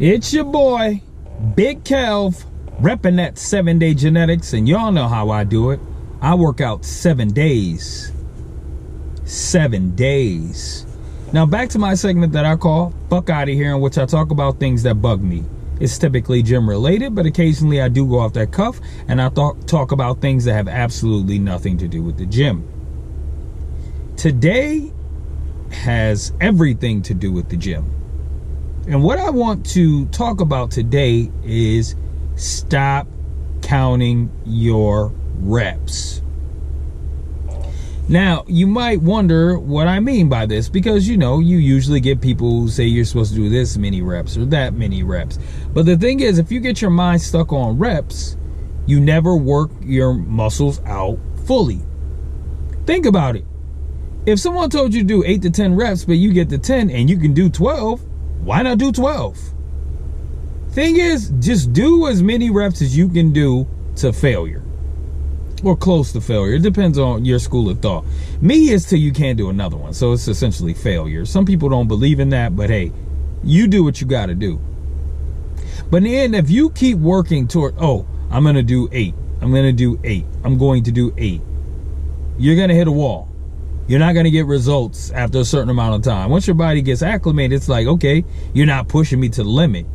It's your boy, Big Kelv, repping that 7-day genetics, and y'all know how I do it. I work out 7 days. 7 days. Now back to my segment that I call Fuck Outta Here, in which I talk about things that bug me. It's typically gym related, but occasionally I do go off that cuff and I talk about things that have absolutely nothing to do with the gym. Today has everything to do with the gym. And what I want to talk about today is stop counting your reps. Now, you might wonder what I mean by this, because you usually get people who say you're supposed to do this many reps or that many reps. But the thing is, if you get your mind stuck on reps, you never work your muscles out fully. Think about it. If someone told you to do 8 to 10 reps, but you get to 10 and you can do 12, why not do 12? Thing is, just do as many reps as you can do to failure. Or close to failure. It depends on your school of thought. Me is till you can't do another one. So it's essentially failure. Some people don't believe in that, but hey, you do what you got to do. But in the end, if you keep working toward, I'm going to do 8. I'm going to do 8. I'm going to do 8. You're going to hit a wall. You're not going to get results after a certain amount of time. Once your body gets acclimated, it's like, okay, you're not pushing me to the limit.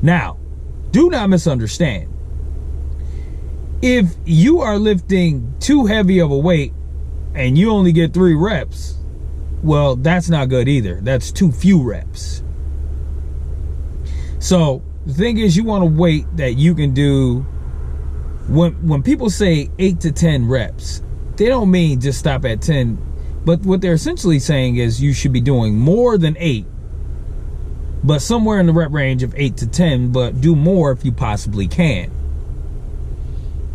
Now, do not misunderstand. If you are lifting too heavy of a weight and you only get 3 reps, well, that's not good either. That's too few reps. So the thing is, you want to wait that you can do. When people say 8 to 10 reps, they don't mean just stop at 10. But what they're essentially saying is you should be doing more than 8, but somewhere in the rep range of 8 to 10, but do more if you possibly can.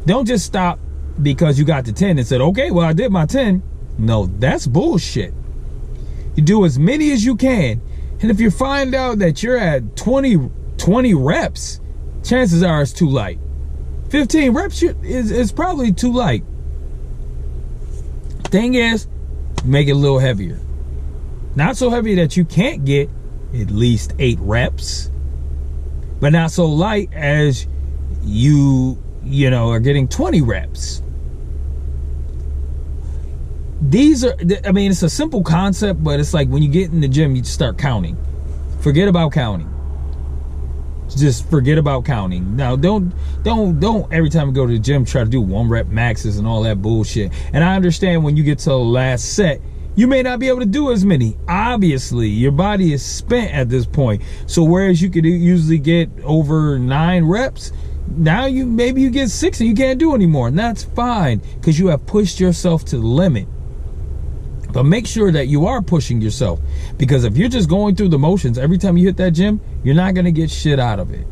Don't just stop because you got to 10 and said, okay, well, I did my 10. No, that's bullshit. You do as many as you can. And if you find out that you're at 20 reps, chances are it's too light. 15 reps is probably too light. Thing is, make it a little heavier. Not so heavy that you can't get at least 8 reps, but not so light as you are getting 20 reps. These are, it's a simple concept, but it's like when you get in the gym, you start counting. Forget about counting. Just forget about counting. Now, don't every time you go to the gym try to do 1 rep maxes and all that bullshit. And I understand when you get to the last set, you may not be able to do as many. Obviously, your body is spent at this point. So whereas you could usually get over 9 reps, now maybe you get 6 and you can't do anymore. And that's fine, because you have pushed yourself to the limit. But make sure that you are pushing yourself, because if you're just going through the motions every time you hit that gym, you're not going to get shit out of it.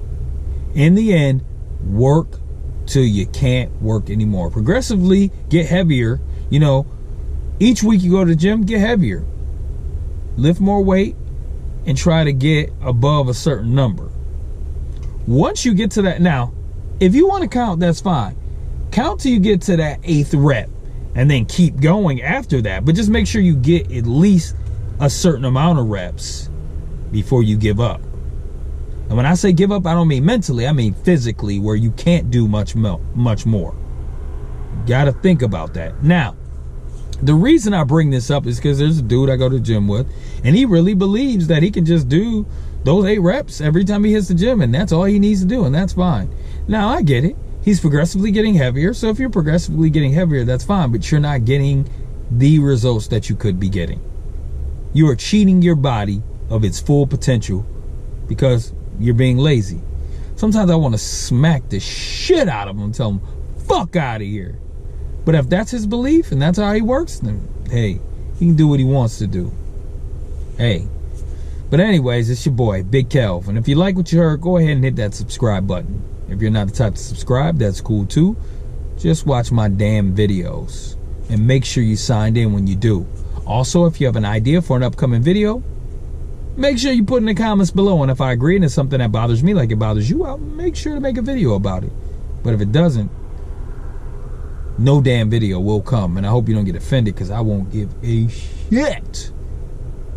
In the end, work till you can't work anymore. Progressively get heavier. Each week you go to the gym, get heavier. Lift more weight and try to get above a certain number. Once you get to that, now, if you want to count, that's fine. Count till you get to that 8th rep. And then keep going after that. But just make sure you get at least a certain amount of reps before you give up. And when I say give up, I don't mean mentally. I mean physically, where you can't do much more. You gotta think about that. Now, the reason I bring this up is because there's a dude I go to the gym with, and he really believes that he can just do those 8 reps every time he hits the gym, and that's all he needs to do, and that's fine. Now, I get it. He's progressively getting heavier. So if you're progressively getting heavier, that's fine. But you're not getting the results that you could be getting. You are cheating your body of its full potential because you're being lazy. Sometimes I want to smack the shit out of him and tell him, fuck out of here. But if that's his belief and that's how he works, then hey, he can do what he wants to do. Hey. But anyways, it's your boy, Big Kelv. And if you like what you heard, go ahead and hit that subscribe button. If you're not the type to subscribe, that's cool too. Just watch my damn videos. And make sure you signed in when you do. Also, if you have an idea for an upcoming video, make sure you put in the comments below. And if I agree and it's something that bothers me like it bothers you, I'll make sure to make a video about it. But if it doesn't, no damn video will come. And I hope you don't get offended, because I won't give a shit.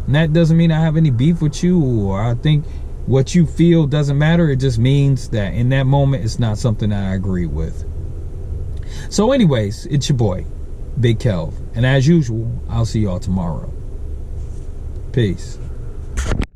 And that doesn't mean I have any beef with you, or I think what you feel doesn't matter. It just means that in that moment, it's not something that I agree with. So anyways, it's your boy, Big Kelv. And as usual, I'll see y'all tomorrow. Peace.